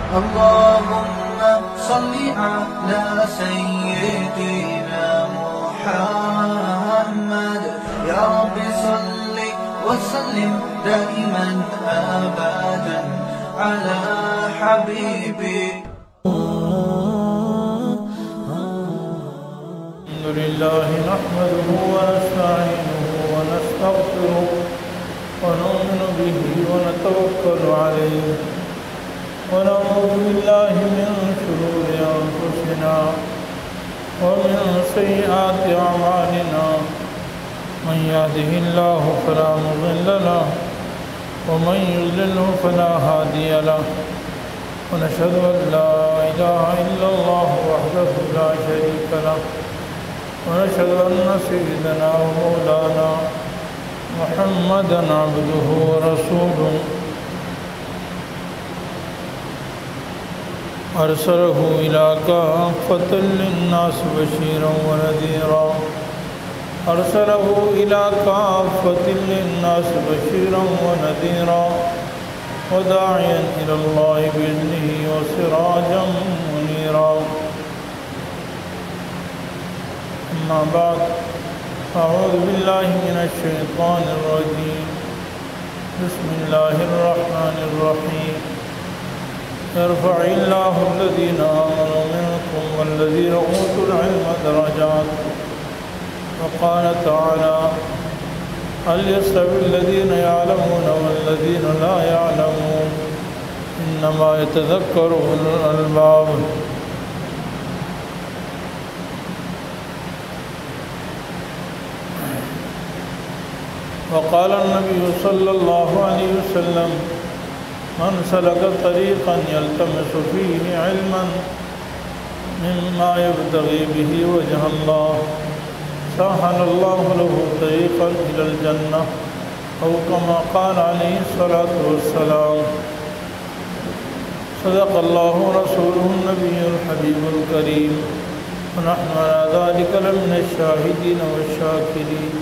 اللهم صل على سيدنا محمد يا رب صل وسلم دائما أبدا على حبيبك. الحمد لله نحمده ونستعينه ونستغفره ونؤمن به ونتوكل عليه ونعوذ بالله من شرور أنفسنا ومن سيئات أعمالنا من يهده الله فلا مضل له ومن يضلله فلا هادي له ونشهد أن لا إله إلا الله وحده لا شريك له ونشهد أن سيدنا ومولانا محمدا عبده ورسوله أرسله إلى كافة للناس بشيرا ونذيرا أرسله إلى كافة للناس بشيرا ونذيرا وداعيا إلى الله بإذنه وسراجا منيرا. أما بعد أعوذ بالله من الشيطان الرجيم. بسم الله الرحمن الرحيم. يرفع الله الذين آمنوا منكم والذين أوتوا العلم درجات. وقال تعالى هل يستوي الذين يعلمون والذين لا يعلمون إنما يتذكر أولو الألباب. وقال النبي صلى الله عليه وسلم من سلك طريقا يلتمس فيه علما مما يبتغي به وجه الله سهل الله له طريقا إلى الجنة أو كما قال عليه الصلاة والسلام. صدق الله رسوله النبي الحبيب الكريم ونحن على ذلك لمن الشاهدين والشاكرين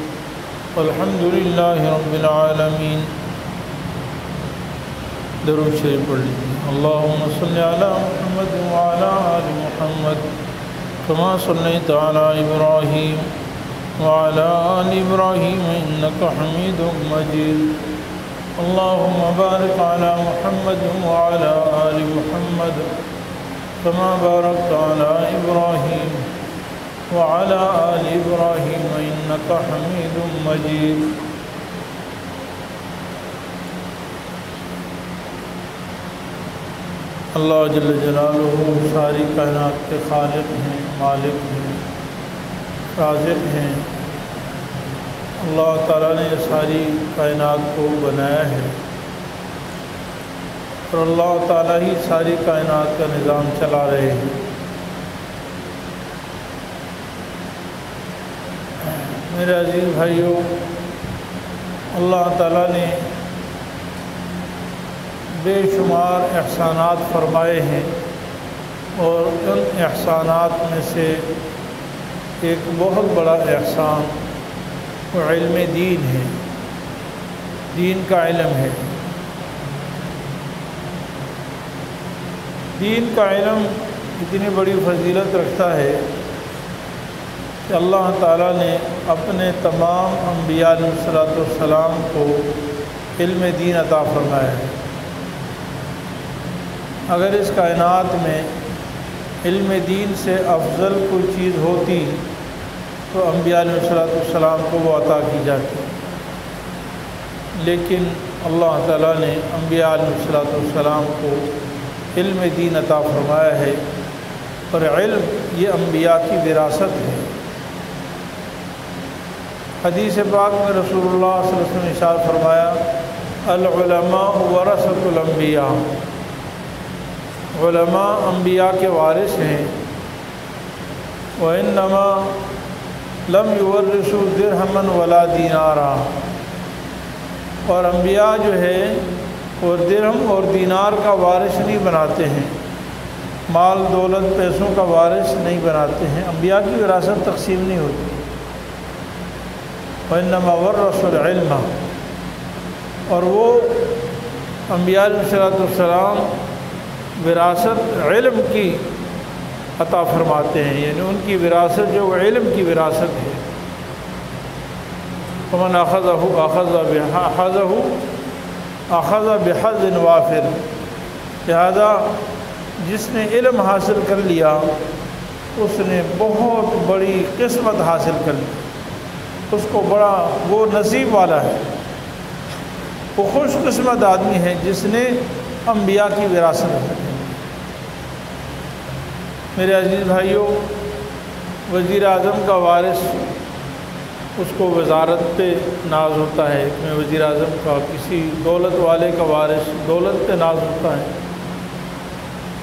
والحمد لله رب العالمين. درود شریف پڑھ لیجیے. اللهم صل على محمد وعلى آل محمد كما صليت على إبراهيم وعلى آل إبراهيم إنك حميد مجيد. اللهم بارك على محمد وعلى آل محمد كما باركت على إبراهيم وعلى آل إبراهيم إنك حميد مجيد. اللہ جل جلالہ ساری کائنات کے خالق ہیں، مالک ہیں، رازق ہیں. اللہ تعالیٰ نے ساری کائنات کو بنایا ہے اور اللہ تعالیٰ ہی ساری کائنات کا نظام چلا رہے ہیں. میرے عزیز بھائیوں، اللہ تعالیٰ نے بے شمار احسانات فرمائے ہیں اور ان احسانات میں سے ایک بہت بڑا احسان وہ علم دین ہے، دین کا علم ہے. دین کا علم اتنی بڑی فضیلت رکھتا ہے کہ اللہ تعالیٰ نے اپنے تمام انبیاء علیہ السلام کو علم دین عطا فرمایا ہے. اگر اس کائنات میں علم دین سے افضل کوئی چیز ہوتی تو انبیاء علیہ السلام کو وہ عطا کی جاتی، لیکن اللہ تعالیٰ نے انبیاء علیہ السلام کو علم دین عطا فرمایا ہے اور علم یہ انبیاء کی وراثت ہے. حدیث پاک میں رسول اللہ صلی اللہ علیہ وسلم نے ارشاد فرمایا العلماء ورثۃ الانبیاء. علماء انبیاء کے وارث ہیں. وَإِنَّمَا لَمْ يُوَرِّثُوا دِرْهَمًا وَلَا دِینَارًا. اور انبیاء جو ہے وہ درہم اور دینار کا وارث نہیں بناتے ہیں، مال دولت پیسوں کا وارث نہیں بناتے ہیں. انبیاء کی وراثت تقسیم نہیں ہوتی. وَإِنَّمَا وَرَّثُوا الْعِلْمَ. اور وہ انبیاء علیہ السلام وراثت علم کی عطا فرماتے ہیں، یعنی ان کی وراثت جو علم کی وراثت ہے۔ فمن اخذ بحظ وافر، لہذا جس نے علم حاصل کر لیا اس نے بہت بڑی قسمت حاصل کر لی، اس کو بڑا وہ نصیب والا ہے، وہ خوش قسمت آدمی ہے جس نے انبیاء کی وراثت حاصل کی۔ میرے عزیز بھائیوں، وزیر اعظم کا وارث اس کو وزارت پہ ناز ہوتا ہے، میں وزیر اعظم کا کسی دولت والے کا وارث دولت پہ ناز ہوتا ہے،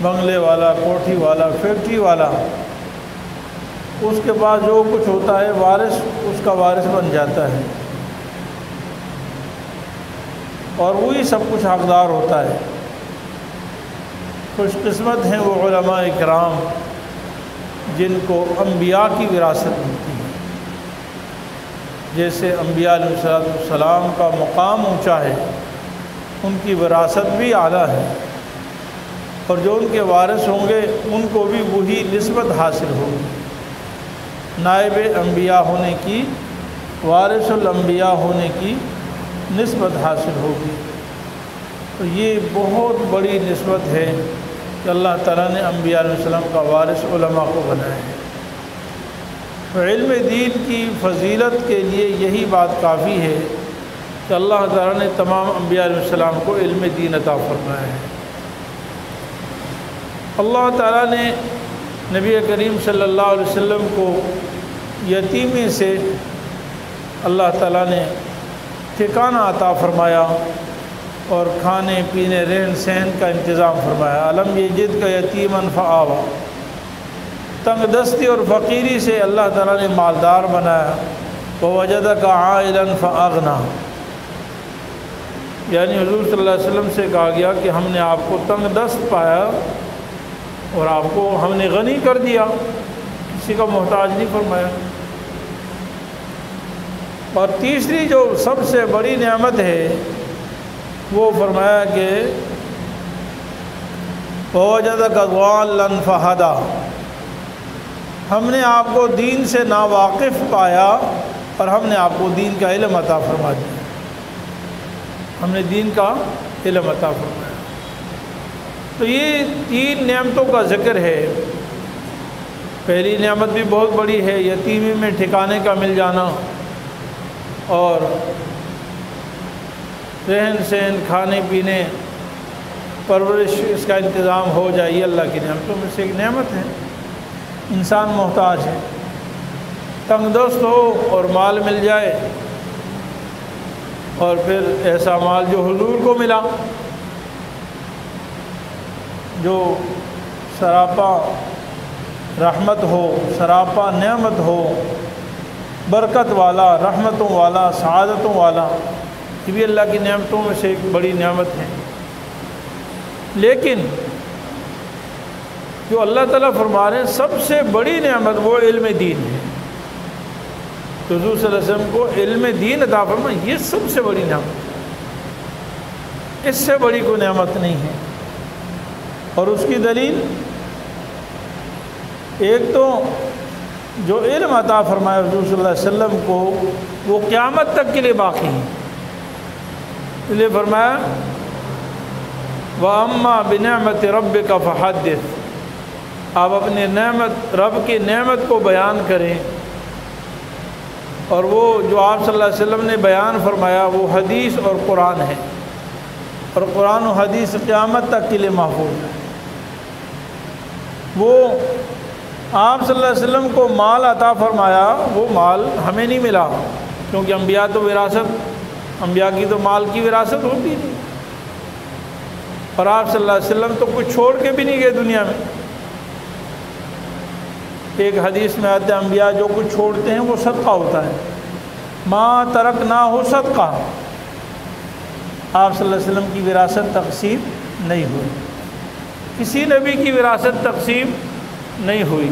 بنگلے والا، کوٹھی والا، فیکٹری والا، اس کے پاس جو کچھ ہوتا ہے وارث اس کا وارث بن جاتا ہے اور وہی سب کچھ حقدار ہوتا ہے۔ خوش قسمت ہیں وہ علماء کرام جن کو انبیاء کی وراثت ملتی ہے۔ جیسے انبیاء علیہ السلام کا مقام اونچا ہے، ان کی وراثت بھی اعلیٰ ہے، اور جو ان کے وارث ہوں گے ان کو بھی وہی نسبت حاصل ہوگی، نائب انبیاء ہونے کی، وارث الانبیاء ہونے کی نسبت حاصل ہوگی۔ تو یہ بہت بڑی نسبت ہے کہ اللہ تعالیٰ نے انبیاء علیہ السلام کا وارث علماء کو بنایا ہے۔ علم دین کی فضیلت کے لیے یہی بات کافی ہے کہ اللہ تعالیٰ نے تمام انبیاء علیہ السلام کو علم دین عطا فرمایا ہے۔ اللہ تعالیٰ نے نبی کریم صلی اللہ علیہ وسلم کو یتیمی سے اللہ تعالیٰ نے ٹھکانہ عطا فرمایا اور کھانے پینے رہن سہن کا انتظام فرمایا۔ الم یجد کا یتیماً فآویٰ، تنگ دستی اور فقیری سے اللہ تعالیٰ نے مالدار بنایا۔ ووجدک عائلاً فأغنیٰ، یعنی حضور صلی اللہ علیہ وسلم سے کہا گیا کہ ہم نے آپ کو تنگ دست پایا اور آپ کو ہم نے غنی کر دیا، کسی کا محتاج نہیں فرمایا۔ اور تیسری جو سب سے بڑی نعمت ہے وہ فرمایا کہ ووجدک ضالاً فہدیٰ، ہم نے آپ کو دین سے ناواقف پایا اور ہم نے آپ کو دین کا علم عطا فرما دیا، ہم نے دین کا علم عطا فرمایا۔ تو یہ تین نعمتوں کا ذکر ہے۔ پہلی نعمت بھی بہت بڑی ہے، یتیمی میں ٹھکانے کا مل جانا اور رہن سہن، کھانے پینے، پرورش، اس کا انتظام ہو جائے، یہ اللہ کی نعمتوں میں سے ایک نعمت ہے۔ انسان محتاج ہے، تنگ دست ہو اور مال مل جائے، اور پھر ایسا مال جو حضور کو ملا، جو سراپا رحمت ہو، سراپا نعمت ہو، برکت والا، رحمتوں والا، سعادتوں والا، یہ بھی اللہ کی نعمتوں میں سے ایک بڑی نعمت ہے۔ لیکن جو اللہ تعالیٰ فرما رہے ہیں سب سے بڑی نعمت وہ علم دین ہے۔ تو حضور صلی اللہ علیہ وسلم کو علم دین عطا فرمایا، یہ سب سے بڑی نعمت ہے، اس سے بڑی کوئی نعمت نہیں ہے۔ اور اس کی دلیل ایک تو جو علم عطا فرمایا حضور صلی اللہ علیہ وسلم کو وہ قیامت تک کے لیے باقی ہے، اس لیے فرمایا وَأَمَّا بِنِعْمَةِ رَبِّكَ فَحَدِّثْ، آپ اپنے نعمت، رب کی نعمت کو بیان کریں، اور وہ جو آپ صلی اللہ علیہ وسلم نے بیان فرمایا وہ حدیث اور قرآن ہے، اور قرآن و حدیث قیامت تک کے لیے محفوظ ہے۔ وہ آپ صلی اللہ علیہ وسلم کو مال عطا فرمایا، وہ مال ہمیں نہیں ملا، کیونکہ انبیاء تو وراثت، انبیاء کی تو مال کی وراثت ہوتی نہیں، اور آپ صلی اللہ علیہ وسلم تو کچھ چھوڑ کے بھی نہیں گئے دنیا میں۔ ایک حدیث میں آتے ہیں انبیاء جو کچھ چھوڑتے ہیں وہ صدقہ ہوتا ہے، ما ترکنا ہو صدقہ۔ آپ صلی اللہ علیہ وسلم کی وراثت تقسیم نہیں ہوئی، کسی نبی کی وراثت تقسیم نہیں ہوئی۔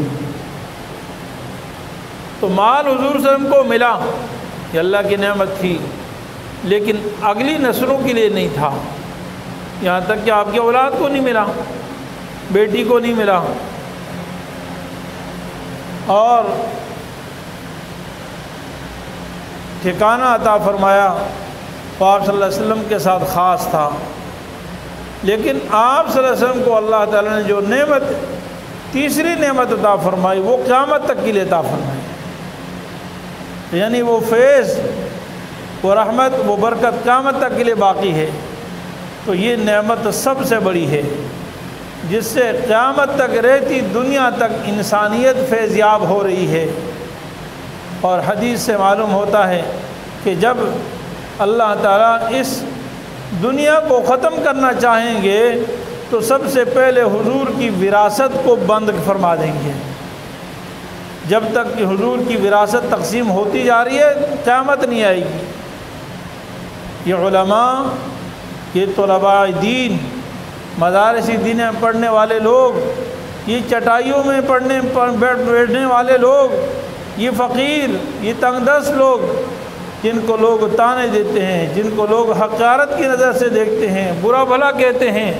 تو مال حضور صلی اللہ علیہ وسلم کو ملا، یہ اللہ کی نعمت تھی، لیکن اگلی نسلوں کے لیے نہیں تھا، یہاں تک کہ آپ کی اولاد کو نہیں ملا۔ بیٹی کو نہیں ملا، اور ٹھکانہ عطا فرمایا وہ آپ صلی اللہ علیہ وسلم کے ساتھ خاص تھا، لیکن آپ صلی اللہ علیہ وسلم کو اللہ تعالیٰ نے جو نعمت، تیسری نعمت عطا فرمائی وہ قیامت تک کے لیے عطا فرمائی، یعنی وہ فیض، وہ رحمت، وہ برکت قیامت تک کے لیے باقی ہے۔ تو یہ نعمت سب سے بڑی ہے جس سے قیامت تک رہتی دنیا تک انسانیت فیض یاب ہو رہی ہے۔ اور حدیث سے معلوم ہوتا ہے کہ جب اللہ تعالیٰ اس دنیا کو ختم کرنا چاہیں گے تو سب سے پہلے حضور کی وراثت کو بند فرما دیں گے۔ جب تک کہ حضور کی وراثت تقسیم ہوتی جا رہی ہے قیامت نہیں آئے گی۔ یہ علماء، یہ طلباء دین، مدارس دین میں پڑھنے والے لوگ، یہ چٹائیوں میں بیٹھنے والے لوگ، یہ فقیر، یہ تنگ دست لوگ جن کو لوگ تانے دیتے ہیں، جن کو لوگ حقارت کی نظر سے دیکھتے ہیں، برا بھلا کہتے ہیں،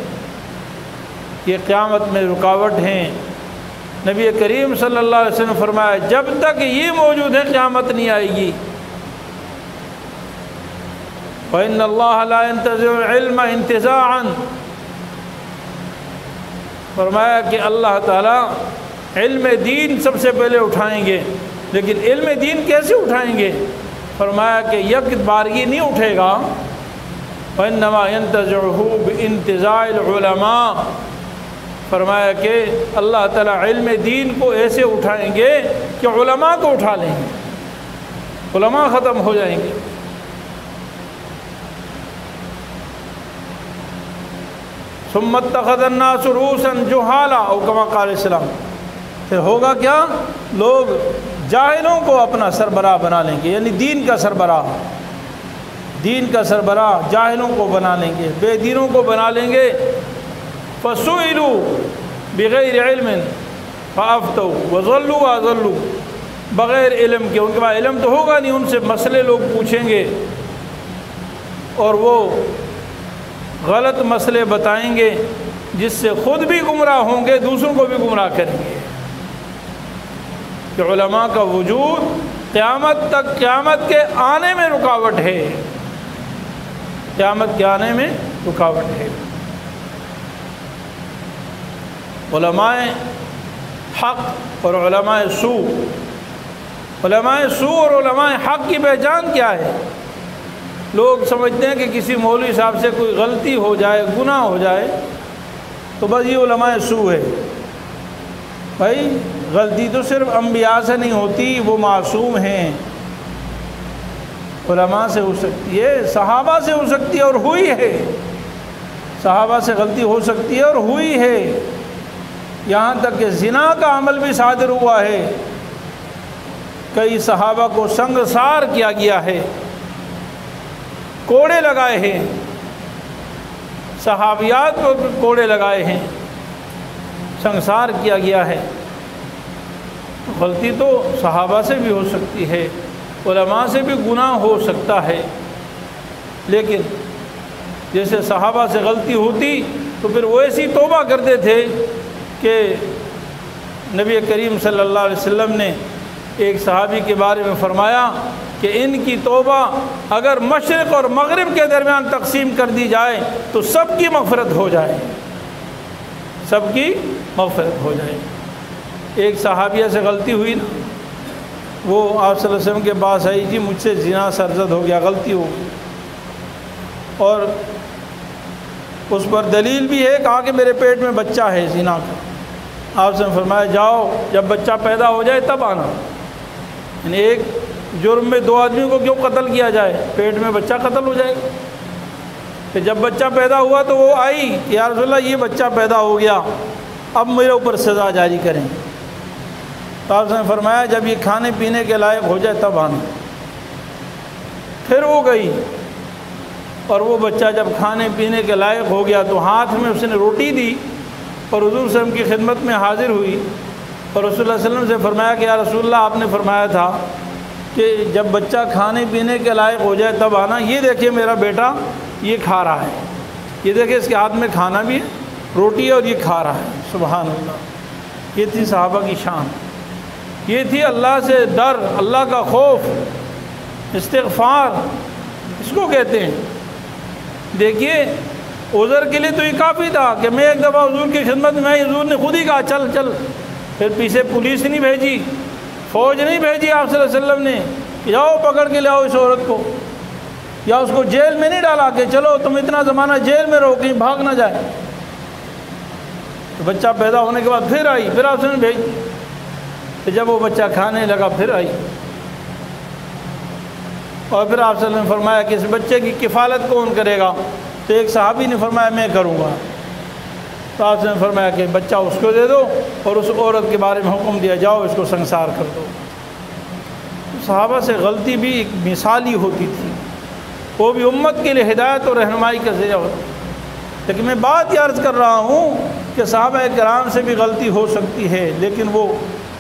یہ قیامت میں رکاوٹ ہیں۔ نبی کریم صلی اللہ علیہ وسلم نے فرمایا جب تک یہ موجود ہے قیامت نہیں آئے گی۔ وَإِنَّ اللَّهَ لَا يَنْتَزِعُ الْعِلْمَ انتزاعًا، فرمایا کہ اللہ تعالیٰ علم دین سب سے پہلے اٹھائیں گے، لیکن علم دین کیسے اٹھائیں گے؟ فرمایا کہ یک بارگی نہیں اٹھے گا، وَإِنَّمَا يَنْتَزِعُهُ بِانْتِزَاعِ الْعُلَمَاءِ، فرمایا کہ اللہ تعالیٰ علم دین کو ایسے اٹھائیں گے کہ علماء کو اٹھا لیں گے، علماء ختم ہو جائیں گے۔ ثم اتخذ الناس رؤوسا جهالا او كما قال السلام، پھر ہوگا کیا؟ لوگ جاہلوں کو اپنا سربراہ بنا لیں گے، یعنی دین کا سربراہ، دین کا سربراہ جاہلوں کو بنا لیں گے، بے دینوں کو بنا لیں گے۔ فسئلوا بغیر علم فافتوا وضلوا واضلوا، بغیر علم کے، ان کے پاس علم تو ہوگا نہیں، ان سے مسئلے لوگ پوچھیں گے اور وہ غلط مسئلے بتائیں گے جس سے خود بھی گمراہ ہوں گے، دوسروں کو بھی گمراہ کریں گے۔ کہ علماء کا وجود قیامت تک، قیامت کے آنے میں رکاوٹ ہے، قیامت کے آنے میں رکاوٹ ہے۔ علماء حق اور علماء سو، علماء سو اور علماء حق کی پہچان کیا ہے؟ لوگ سمجھتے ہیں کہ کسی مولوی صاحب سے کوئی غلطی ہو جائے، گناہ ہو جائے تو بس یہ علماء سو ہے۔ بھائی غلطی تو صرف انبیاء سے نہیں ہوتی، وہ معصوم ہیں، علماء سے ہو سکتی ہے، صحابہ سے ہو سکتی ہے اور ہوئی ہے، صحابہ سے غلطی ہو سکتی ہے اور ہوئی ہے، یہاں تک کہ زنا کا عمل بھی صادر ہوا ہے، کئی صحابہ کو سنگسار کیا گیا ہے، کوڑے لگائے ہیں، صحابیات کو کوڑے لگائے ہیں، سنگسار کیا گیا ہے۔ غلطی تو صحابہ سے بھی ہو سکتی ہے، علماء سے بھی گناہ ہو سکتا ہے، لیکن جیسے صحابہ سے غلطی ہوتی تو پھر وہ ایسی توبہ کرتے تھے کہ نبی کریم صلی اللہ علیہ وسلم نے ایک صحابی کے بارے میں فرمایا کہ ان کی توبہ اگر مشرق اور مغرب کے درمیان تقسیم کر دی جائے تو سب کی مغفرت ہو جائے، سب کی مغفرت ہو جائے۔ ایک صحابیہ سے غلطی ہوئی نا، وہ آپ صلی اللہ علیہ وسلم کے پاس آئی، جی مجھ سے زنا سرزد ہو گیا، غلطی ہو گئی، اور اس پر دلیل بھی ہے، کہا کہ میرے پیٹ میں بچہ ہے زنا کا۔ آپ سے فرمایا جاؤ جب بچہ پیدا ہو جائے تب آنا، یعنی ایک جرم میں دو آدمیوں کو کیوں قتل کیا جائے؟ پیٹ میں بچہ قتل ہو جائے گا۔ کہ جب بچہ پیدا ہوا تو وہ آئی کہ یا رسول اللہ یہ بچہ پیدا ہو گیا، اب میرے اوپر سزا جاری کریں۔ تو آپ نے فرمایا جب یہ کھانے پینے کے لائق ہو جائے تب آنا۔ پھر وہ گئی اور وہ بچہ جب کھانے پینے کے لائق ہو گیا تو ہاتھ میں اس نے روٹی دی اور حضور صلی اللہ علیہ وسلم کی خدمت میں حاضر ہوئی، اور رسول اللہ صلی اللہ علیہ وسلم سے فرمایا کہ یا رسول اللہ آپ نے فرمایا تھا کہ جب بچہ کھانے پینے کے لائق ہو جائے تب آنا، یہ دیکھیے میرا بیٹا یہ کھا رہا ہے، یہ دیکھیے اس کے ہاتھ میں کھانا بھی ہے، روٹی اور یہ کھا رہا ہے، سبحان اللہ۔ یہ تھی صحابہ کی شان، یہ تھی اللہ سے ڈر، اللہ کا خوف، استغفار اس کو کہتے ہیں۔ دیکھیے عذر کے لیے تو یہ کافی تھا کہ میں ایک دفعہ حضور کی خدمت میں، حضور نے خود ہی کہا چل چل، پھر پیچھے پولیس نہیں بھیجی، فوج نہیں بھیجی آپ صلی اللہ علیہ وسلم نے، جاؤ پکڑ کے لاؤ اس عورت کو، یا اس کو جیل میں نہیں ڈالا کہ چلو تم اتنا زمانہ جیل میں رہو کہیں بھاگ نہ جائے۔ تو بچہ پیدا ہونے کے بعد پھر آئی، پھر آپ نے بھیج، پھر جب وہ بچہ کھانے لگا پھر آئی، اور پھر آپ صلی اللہ علیہ وسلم نے فرمایا کہ اس بچے کی کفالت کون کرے گا؟ تو ایک صحابی نے فرمایا میں کروں گا۔ تو آپ نے فرمایا کہ بچہ اس کو دے دو، اور اس عورت کے بارے میں حکم دیا جاؤ اس کو سنسار کر دو۔ صحابہ سے غلطی بھی ایک مثالی ہوتی تھی، وہ بھی امت کے لیے ہدایت اور رہنمائی کا ذریعہ ہوتا۔ لیکن میں بات یہ عرض کر رہا ہوں کہ صحابہ کرام سے بھی غلطی ہو سکتی ہے، لیکن وہ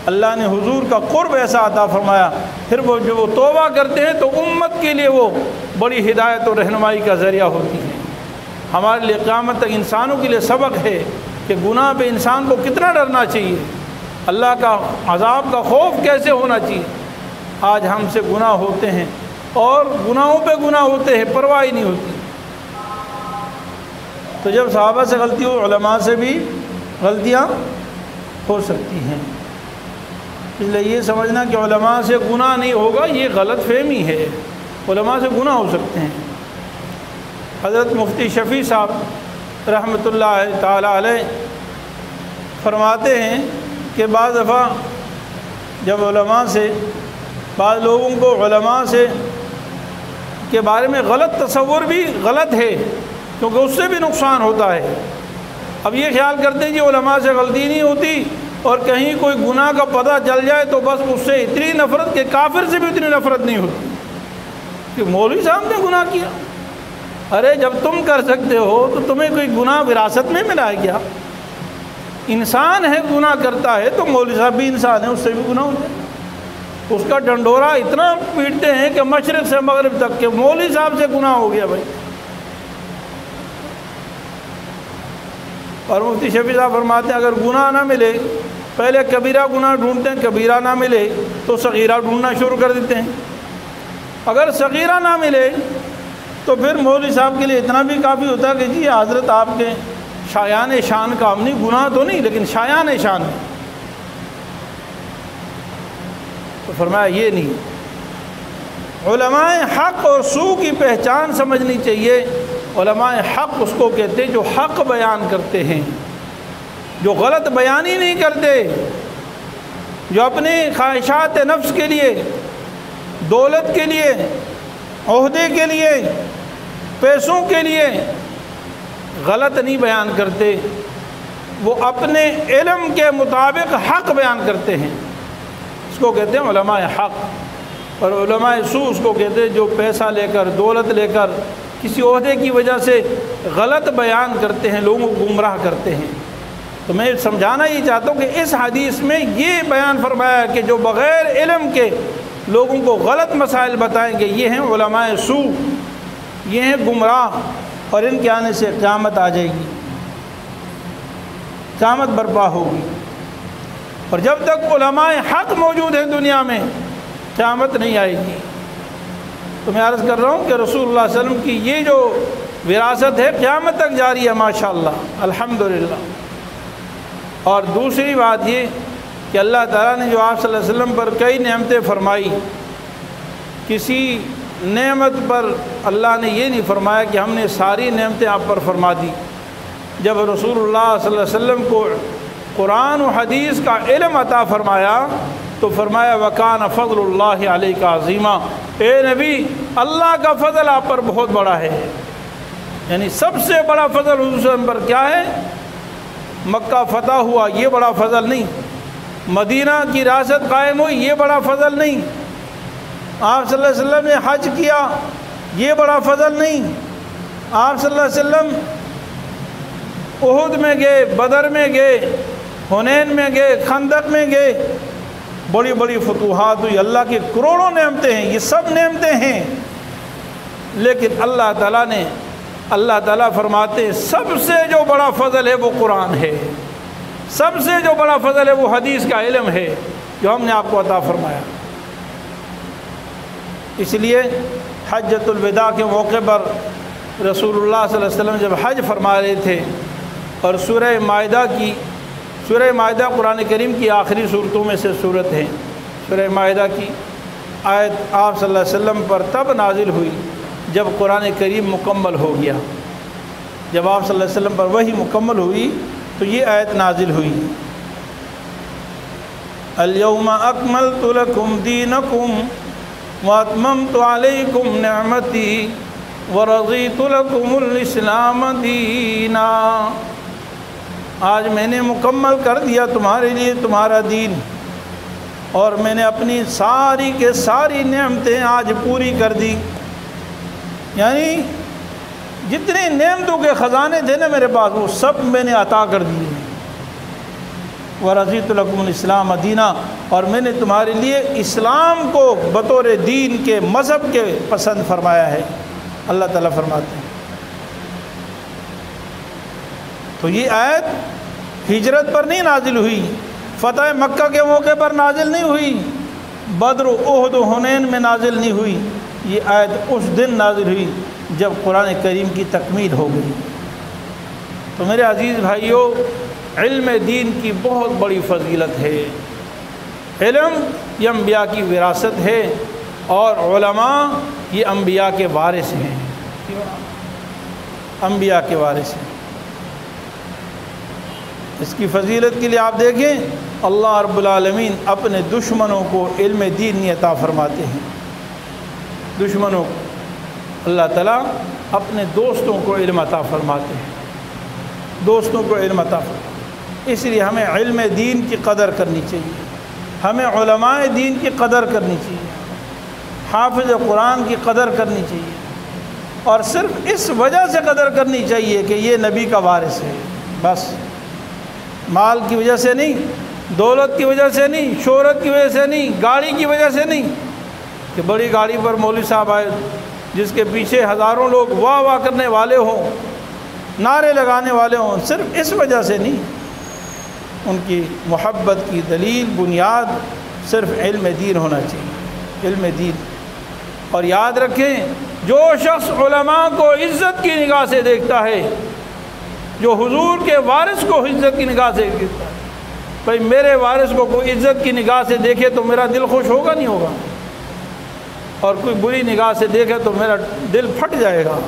اللہ نے حضور کا قرب ایسا عطا فرمایا، پھر وہ جو وہ توبہ کرتے ہیں تو امت کے لیے وہ بڑی ہدایت اور رہنمائی کا ذریعہ ہوتی ہے۔ ہمارے لیے قیامت تک انسانوں کے لیے سبق ہے کہ گناہ پہ انسان کو کتنا ڈرنا چاہیے، اللہ کا عذاب کا خوف کیسے ہونا چاہیے۔ آج ہم سے گناہ ہوتے ہیں اور گناہوں پہ گناہ ہوتے ہیں، پرواہ ہی نہیں ہوتی۔ تو جب صحابہ سے غلطی ہو، علماء سے بھی غلطیاں ہو سکتی ہیں، اس لیے یہ سمجھنا کہ علماء سے گناہ نہیں ہوگا یہ غلط فہمی ہے، علماء سے گناہ ہو سکتے ہیں۔ حضرت مفتی شفیع صاحب رحمۃ اللہ تعالی علیہ فرماتے ہیں کہ بعض دفعہ جب علماء سے، بعض لوگوں کو علماء سے کے بارے میں غلط تصور بھی غلط ہے، کیونکہ اس سے بھی نقصان ہوتا ہے۔ اب یہ خیال کرتے ہیں کہ علماء سے غلطی نہیں ہوتی، اور کہیں کوئی گناہ کا پتہ چل جائے تو بس اس سے اتنی نفرت کہ کافر سے بھی اتنی نفرت نہیں ہوتی کہ مولوی صاحب نے گناہ کیا۔ ارے جب تم کر سکتے ہو تو تمہیں کوئی گناہ وراثت میں ملا ہے کیا؟ انسان ہے گناہ کرتا ہے تو مولوی صاحب بھی انسان ہے، اس سے بھی گناہ ہوتا ہے۔ اس کا ڈنڈورا اتنا پیٹتے ہیں کہ مشرق سے مغرب تک کہ مولوی صاحب سے گناہ ہو گیا بھائی۔ اور مفتی شفیع صاحب فرماتے ہیں اگر گناہ نہ ملے، پہلے کبیرہ گناہ ڈھونڈتے ہیں، کبیرہ نہ ملے تو صغیرہ ڈھونڈنا شروع کر دیتے ہیں، اگر صغیرہ نہ ملے تو پھر مولوی صاحب کے لیے اتنا بھی کافی ہوتا ہے کہ جی حضرت آپ کے شایان شان کام نہیں، گناہ تو نہیں لیکن شایان شان ہے۔ تو فرمایا یہ نہیں، علماء حق اور سو کی پہچان سمجھنی چاہیے۔ علماء حق اس کو کہتے ہیں جو حق بیان کرتے ہیں، جو غلط بیانی نہیں کرتے، جو اپنے خواہشات نفس کے لیے، دولت کے لیے، عہدے کے لیے، پیسوں کے لیے غلط نہیں بیان کرتے، وہ اپنے علم کے مطابق حق بیان کرتے ہیں، اس کو کہتے ہیں علماء حق۔ اور علماء سو اس کو کہتے ہیں جو پیسہ لے کر، دولت لے کر، کسی عہدے کی وجہ سے غلط بیان کرتے ہیں، لوگوں کو گمراہ کرتے ہیں۔ تو میں سمجھانا یہ چاہتا ہوں کہ اس حدیث میں یہ بیان فرمایا کہ جو بغیر علم کے لوگوں کو غلط مسائل بتائیں گے یہ ہیں علماء سو، یہ ہیں گمراہ، اور ان کے آنے سے قیامت آ جائے گی، قیامت برپا ہوگی۔ اور جب تک علماء حق موجود ہیں دنیا میں قیامت نہیں آئے گی۔ تو میں عرض کر رہا ہوں کہ رسول اللہ صلی اللہ علیہ وسلم کی یہ جو وراثت ہے قیامت تک جاری ہے ماشاءاللہ، الحمدللہ۔ اور دوسری بات یہ کہ اللہ تعالیٰ نے جو آپ صلی اللہ علیہ وسلم پر کئی نعمتیں فرمائی، کسی نعمت پر اللہ نے یہ نہیں فرمایا کہ ہم نے ساری نعمتیں آپ پر فرما دی۔ جب رسول اللہ صلی اللہ علیہ وسلم کو قرآن و حدیث کا علم عطا فرمایا تو فرمایا وَكَانَ فَضْلُ اللَّهِ عَلَيْكَ عَظِيمًا، اے نبی اللہ کا فضل آپ پر بہت بڑا ہے۔ یعنی سب سے بڑا فضل حضور صلی اللہ علیہ وسلم پر کیا ہے؟ مکہ فتح ہوا، یہ بڑا فضل نہیں۔ مدینہ کی ریاست قائم ہوئی، یہ بڑا فضل نہیں۔ آپ صلی اللہ علیہ وسلم نے حج کیا، یہ بڑا فضل نہیں۔ آپ صلی اللہ علیہ وسلم احد میں گئے، بدر میں گئے، حنین میں گئے، خندق میں گئے، بڑی بڑی فتوحات ہوئی، اللہ کی کروڑوں نعمتیں ہیں، یہ سب نعمتیں ہیں، لیکن اللہ تعالیٰ نے اللہ تعالیٰ فرماتے ہیں سب سے جو بڑا فضل ہے وہ قرآن ہے، سب سے جو بڑا فضل ہے وہ حدیث کا علم ہے جو ہم نے آپ کو عطا فرمایا۔ اس لیے حجۃ الوداع کے موقع پر رسول اللہ صلی اللہ علیہ وسلم جب حج فرما رہے تھے اور سورہ مائدہ قرآن کریم کی آخری صورتوں میں سے صورت ہے، سورہ مائدہ کی آیت آپ صلی اللہ علیہ وسلم پر تب نازل ہوئی جب قرآن کریم مکمل ہو گیا، جب آپ صلی اللہ علیہ وسلم پر وحی مکمل ہوئی تو یہ آیت نازل ہوئی، الیوم اکملت لکم دینکم واتممت علیکم نعمتی ورضیت لکم الاسلام دینا۔ آج میں نے مکمل کر دیا تمہارے لیے تمہارا دین، اور میں نے اپنی ساری کے ساری نعمتیں آج پوری کر دی، یعنی جتنی نعمتوں کے خزانے تھے نا میرے پاس وہ سب میں نے عطا کر دیے، وَرَضِيتُ لَكُمُ الْإِسْلَامَ دِينًا، اور میں نے تمہارے لیے اسلام کو بطور دین کے مذہب کے پسند فرمایا ہے، اللہ تعالیٰ فرماتے ہیں۔ تو یہ آیت ہجرت پر نہیں نازل ہوئی، فتح مکہ کے موقع پر نازل نہیں ہوئی، بدر و احد و حنین میں نازل نہیں ہوئی، یہ آیت اس دن نازل ہوئی جب قرآن کریم کی تکمیل ہو گئی۔ تو میرے عزیز بھائیوں، علم دین کی بہت بڑی فضیلت ہے۔ علم یہ انبیاء کی وراثت ہے، اور علماء یہ انبیاء کے وارث ہیں، انبیاء کے وارث ہیں۔ اس کی فضیلت کے لیے آپ دیکھیں اللہ رب العالمین اپنے دشمنوں کو علم دین نہیں عطا فرماتے ہیں، دشمنوں کو اللہ تعالیٰ اپنے دوستوں کو علم عطا فرماتے ہیں، دوستوں کو علم عطا فرماتے ہیں۔ اس لیے ہمیں علم دین کی قدر کرنی چاہیے، ہمیں علماء دین کی قدر کرنی چاہیے، حافظ قرآن کی قدر کرنی چاہیے، اور صرف اس وجہ سے قدر کرنی چاہیے کہ یہ نبی کا وارث ہے، بس مال کی وجہ سے نہیں، دولت کی وجہ سے نہیں، شہرت کی وجہ سے نہیں، گاڑی کی وجہ سے نہیں کہ بڑی گاڑی پر مولوی صاحب آئے جس کے پیچھے ہزاروں لوگ واہ واہ کرنے والے ہوں، نعرے لگانے والے ہوں، صرف اس وجہ سے نہیں۔ ان کی محبت کی دلیل بنیاد صرف علم دین ہونا چاہیے، علم دین۔ اور یاد رکھیں جو شخص علماء کو عزت کی نگاہ سے دیکھتا ہے، جو حضور کے وارث کو عزت کی نگاہ سے دیکھتا ہے، بھائی میرے وارث کو کوئی عزت کی نگاہ سے دیکھے تو میرا دل خوش ہوگا نہیں ہوگا، اور کوئی بری نگاہ سے دیکھے تو میرا دل پھٹ جائے گا۔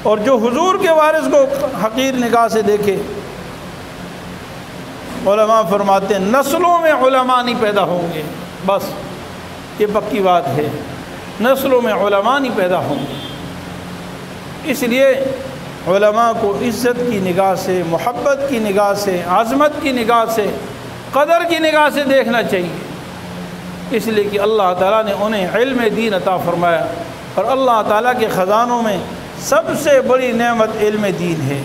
اور جو حضور کے وارث کو حقیر نگاہ سے دیکھے، علماء فرماتے ہیں نسلوں میں علماء نہیں پیدا ہوں گے، بس یہ پکی بات ہے، نسلوں میں علماء نہیں پیدا ہوں گے۔ اس لیے علماء کو عزت کی نگاہ سے، محبت کی نگاہ سے، عظمت کی نگاہ سے، قدر کی نگاہ سے دیکھنا چاہیے، اس لیے کہ اللہ تعالیٰ نے انہیں علم دین عطا فرمایا، اور اللہ تعالیٰ کے خزانوں میں سب سے بڑی نعمت علم دین ہے۔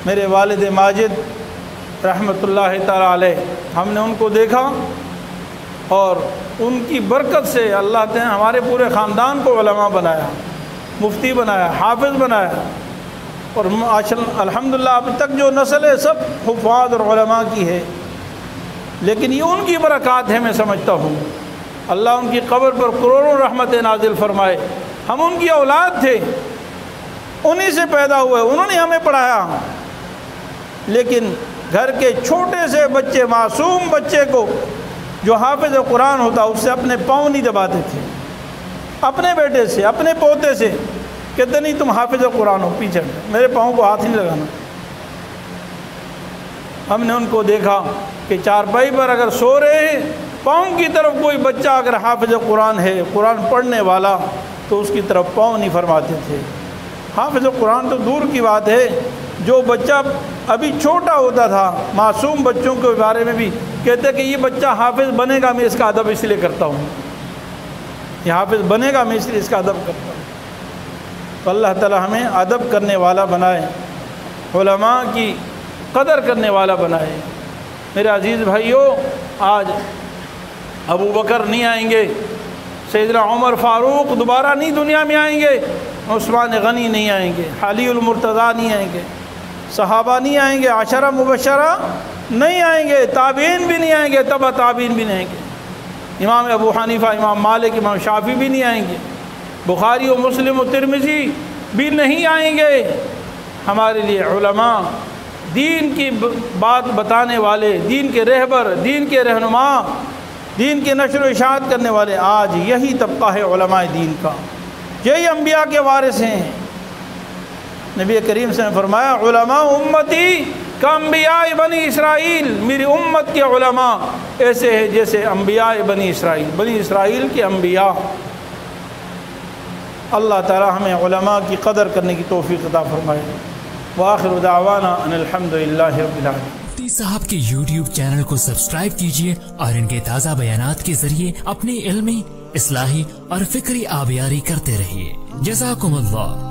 میرے والد ماجد رحمۃ اللہ تعالیٰ علیہ، ہم نے ان کو دیکھا، اور ان کی برکت سے اللہ تعالیٰ نے ہمارے پورے خاندان کو علماء بنایا، مفتی بنایا، حافظ بنایا، اور الحمدللہ اب تک جو نسل ہے سب حفاظ اور علماء کی ہے۔ لیکن یہ ان کی برکات ہے، میں سمجھتا ہوں اللہ ان کی قبر پر کروڑوں رحمتیں نازل فرمائے۔ ہم ان کی اولاد تھے، انہی سے پیدا ہوئے، انہوں نے ہمیں پڑھایا، لیکن گھر کے چھوٹے سے بچے، معصوم بچے کو جو حافظ قرآن ہوتا اس سے اپنے پاؤں نہیں دباتے تھے، اپنے بیٹے سے، اپنے پوتے سے کہتے نہیں تم حافظ قرآن ہو، پیچھے میرے پاؤں کو ہاتھ نہیں لگانا۔ ہم نے ان کو دیکھا کہ چارپائی پر اگر سو رہے ہیں، پاؤں کی طرف کوئی بچہ اگر حافظ قرآن ہے، قرآن پڑھنے والا، تو اس کی طرف پاؤں نہیں فرماتے تھے۔ حافظ قرآن تو دور کی بات ہے، جو بچہ ابھی چھوٹا ہوتا تھا، معصوم بچوں کے بارے میں بھی کہتے کہ یہ بچہ حافظ بنے گا، میں اس کا ادب اس لیے کرتا ہوں، یہ حافظ بنے گا، میں اس لیے اس کا ادب کرتا ہوں۔ تو اللہ تعالی ہمیں ادب کرنے والا بنائے، علماء کی قدر کرنے والا بنائے۔ میرے عزیز بھائیوں، آج ابو بکر نہیں آئیں گے سیدنا عمر فاروق دوبارہ نہیں دنیا میں آئیں گے، عثمان غنی نہیں آئیں گے، علی المرتضیٰ نہیں آئیں گے، صحابہ نہیں آئیں گے، عشرہ مبشرہ نہیں آئیں گے، تابعین بھی نہیں آئیں گے، تبع تابعین بھی نہیں آئیں گے، امام ابو حنیفہ، امام مالک، امام شافعی بھی نہیں آئیں گے، بخاری و مسلم و ترمذی بھی نہیں آئیں گے۔ ہمارے لیے علماء، دین کی بات بتانے والے، دین کے رہبر، دین کے رہنما، دین کی نشر و اشاعت کرنے والے، آج یہی طبقہ ہے علماء دین کا، یہی انبیاء کے وارث ہیں۔ نبی کریم صلی اللہ علیہ وسلم نے فرمایا علماء امتی کانبیاء بنی اسرائیل، میری امت کے علماء ایسے ہیں جیسے انبیاء بنی اسرائیل، بنی اسرائیل کے انبیاء۔ اللہ تعالی ہمیں علماء کی قدر کرنے کی توفیق عطا فرمائے۔ وآخر دعوانا ان الحمدللہ رب العالمین۔ مفتی صاحب کے یوٹیوب چینل کو سبسکرائب کیجئے اور ان کے تازہ بیانات کے ذریعے اپنی علمی، اصلاحی اور فکری آبیاری کرتے رہیے۔ جزاکم اللہ۔